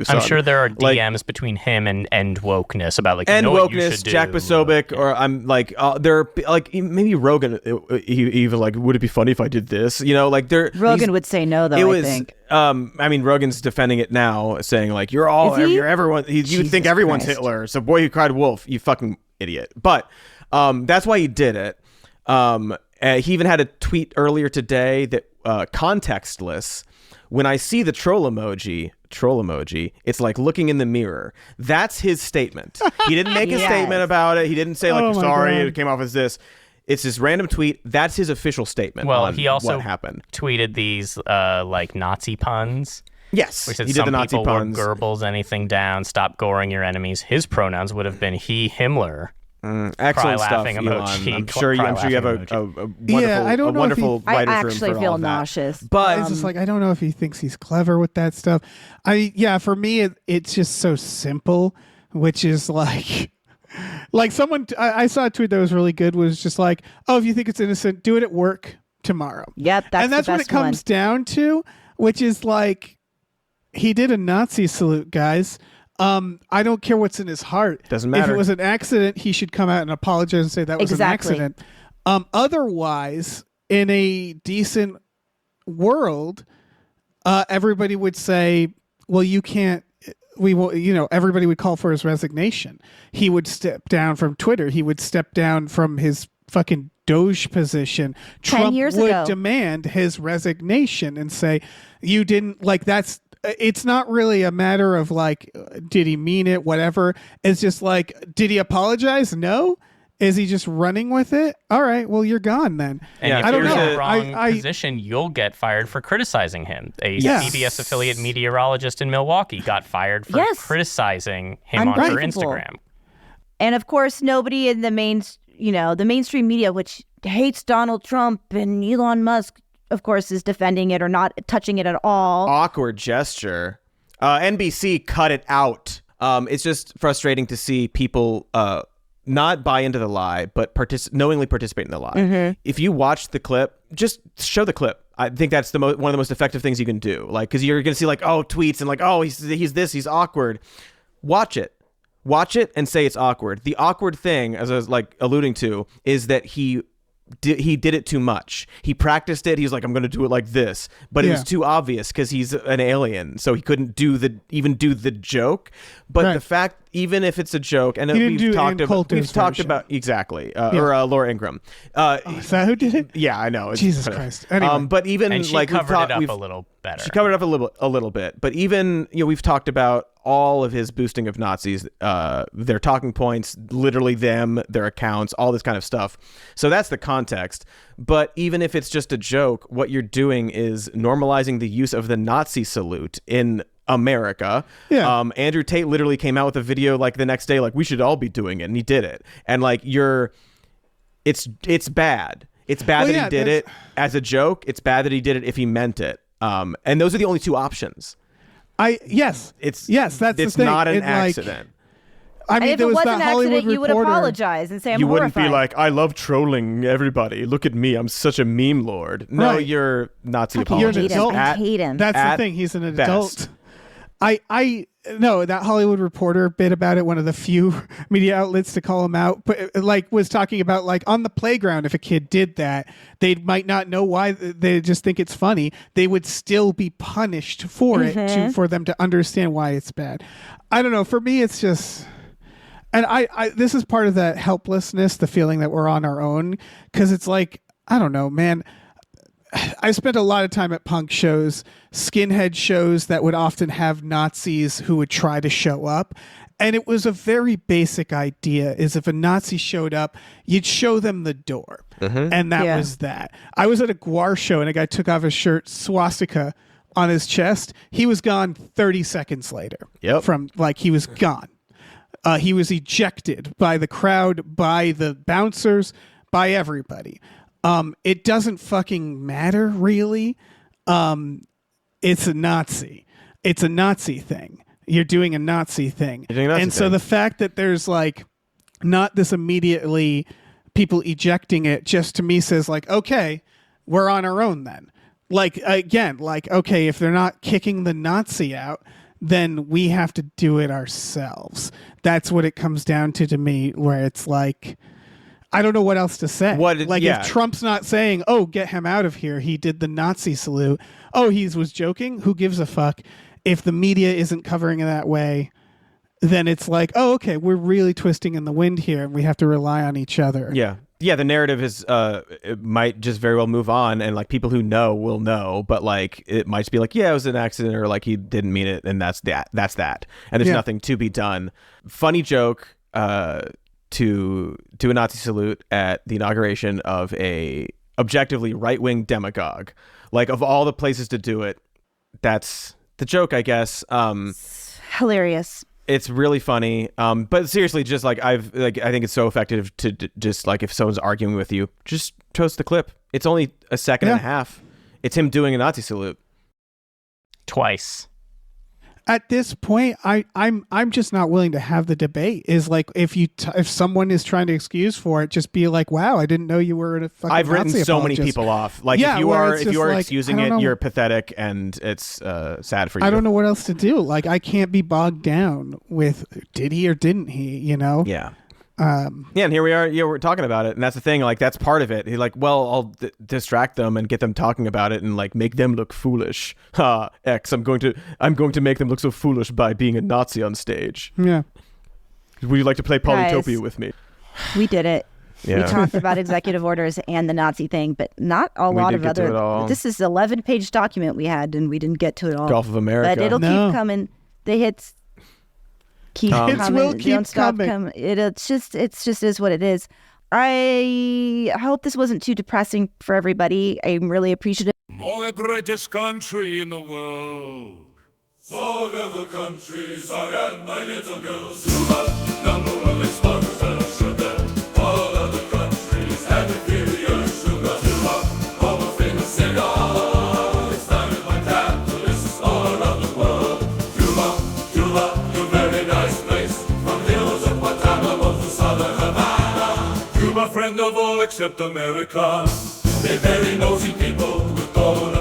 I'm sure there are DMs between him and wokeness about like, and you know what you wokeness, should do. Jack Posobiec, or I'm like, there like maybe Rogan. He even like, would it be funny if I did this? You know, like there. Rogan would say no, though. I think. I mean, Rogan's defending it now, saying like, you're everyone. You think everyone's Christ. Hitler? So boy who cried wolf, you fucking idiot. But that's why he did it. He even had a tweet earlier today that contextless. When I see the troll emoji, it's like looking in the mirror. That's his statement. He didn't make a statement about it. He didn't say like, sorry, it came off as this. It's this random tweet. That's his official statement. Well, on he also what happened. Tweeted these like Nazi puns. Yes, Which said he did some the Nazi people puns. were Goebbels anything down. Stop goring your enemies. His pronouns would have been he, Himmler. Excellent stuff, laughing Elon. emoji. I'm sure you have a wonderful I writer's room actually for feel all that. nauseous. But it's just like, I don't know if he thinks he's clever with that stuff. For me, it's just so simple, which is like someone, I saw a tweet that was really good, was just like, oh, if you think it's innocent, do it at work tomorrow. Yep, and that's what it comes down to, which is like, he did a Nazi salute, guys. I don't care what's in his heart. Doesn't matter. If it was an accident, he should come out and apologize and say that was an accident. Otherwise, in a decent world, everybody would say, well, you can't, everybody would call for his resignation. He would step down from Twitter. He would step down from his fucking Doge position. 10 Trump years would ago. demand his resignation and say, you didn't, like, that's, it's not really a matter of like, did he mean it? Whatever. It's just like, did he apologize? No. Is he just running with it? All right. Well, you're gone then. And Yeah, if I don't you're know. in the wrong position, you'll get fired for criticizing him. A CBS affiliate meteorologist in Milwaukee got fired for criticizing him on her Instagram. And of course, nobody in the mainstream media, which hates Donald Trump and Elon Musk, of course, is defending it or not touching it at all. Awkward gesture. NBC cut it out. It's just frustrating to see people not buy into the lie, but knowingly participate in the lie. Mm-hmm. If you watch the clip, just show the clip. I think that's one of the most effective things you can do. Like, because you're going to see like, oh, tweets and like, oh, he's this, he's awkward. Watch it and say it's awkward. The awkward thing, as I was like alluding to, is that he did it too much. He practiced it. He's like, I'm going to do it like this, but it was too obvious because he's an alien, so he couldn't even do the joke. But the fact, even if it's a joke, and we've talked about exactly, or Laura Ingraham. Is that who did it? Yeah, I know. Jesus Christ. Anyway. But even and she like covered it up a little better. She covered it up a little bit. But even we've talked about all of his boosting of Nazis, their talking points, literally them, their accounts, all this kind of stuff. So that's the context. But even if it's just a joke, what you're doing is normalizing the use of the Nazi salute in America. Yeah. Andrew Tate literally came out with a video like the next day, like, we should all be doing it, and he did it. And like it's bad. It's bad that he did it as a joke. It's bad that he did it if he meant it. And those are the only two options. That's it's not an accident. I mean, if it was an accident, you would apologize and say, I'm horrified. You wouldn't be like, I love trolling everybody. Look at me. I'm such a meme lord. No, you're Nazi apologist. I hate him. That's the thing. He's an adult. I know that Hollywood Reporter bit about it, one of the few media outlets to call him out, but like was talking about like on the playground, if a kid did that, they might not know why, they just think it's funny. They would still be punished for it for them to understand why it's bad. I don't know. For me, it's just, and I this is part of that helplessness, the feeling that we're on our own, because it's like, I don't know, man. I spent a lot of time at punk shows, skinhead shows that would often have Nazis who would try to show up. And it was a very basic idea, is if a Nazi showed up, you'd show them the door. Mm-hmm. And that was that. I was at a Guar show and a guy took off his shirt, swastika on his chest. He was gone 30 seconds later. Yep. From like, he was gone. He was ejected by the crowd, by the bouncers, by everybody. It doesn't fucking matter, really. It's a Nazi. It's a Nazi thing. You're doing a Nazi thing. So the fact that there's like not this immediately people ejecting it just to me says like, okay, we're on our own then. Like, again, like, okay, if they're not kicking the Nazi out, then we have to do it ourselves. That's what it comes down to me, where it's like, I don't know what else to say. If Trump's not saying, oh, get him out of here, he did the Nazi salute. Oh, he was joking? Who gives a fuck? If the media isn't covering it that way, then it's like, oh, okay, we're really twisting in the wind here, and we have to rely on each other. Yeah, the narrative is it might just very well move on, and like people who know will know, but like it might just be like, yeah, it was an accident, or like he didn't mean it, and that's that. And there's nothing to be done. Funny joke to a Nazi salute at the inauguration of a objectively right-wing demagogue. Like, of all the places to do it, that's the joke, I guess. Hilarious. It's really funny, but seriously, just like I think it's so effective to just like if someone's arguing with you, just toast the clip. It's only a second and a half. It's him doing a Nazi salute twice. At this point, I'm just not willing to have the debate. Is like if someone is trying to excuse for it, just be like, wow, I didn't know you were a fucking I've written Nazi so apologist. many people off. Like if you are like, excusing it, you're pathetic, and it's sad for you. I don't know what else to do. Like I can't be bogged down with did he or didn't he? You know? Yeah. And here we are. Yeah, we're talking about it, and that's the thing. Like that's part of it. He's like, well, I'll distract them and get them talking about it, and like make them look foolish. Ha! X. I'm going to make them look so foolish by being a Nazi on stage. Yeah. Would you like to play Polytopia with me? We did it. Yeah. We talked about executive orders and the Nazi thing, but not a lot of other. This is an 11-page document we had, and we didn't get to it all. Gulf of America. But it'll keep coming. The hits. Keep coming. It will keep Don't stop coming. coming. It's just is what it is. I hope this wasn't too depressing for everybody. I'm really appreciative. The greatest country in the world. All of the countries are at my little girls. Number one exporters and sugar. All of the countries have inferior sugar. Home of famous cigar. It started by capitalists all around the world. Cuba, you're very nice place. From the hills of Guantanamo to southern Havana. Cuba, friend of all except America. They're very nosy people with gold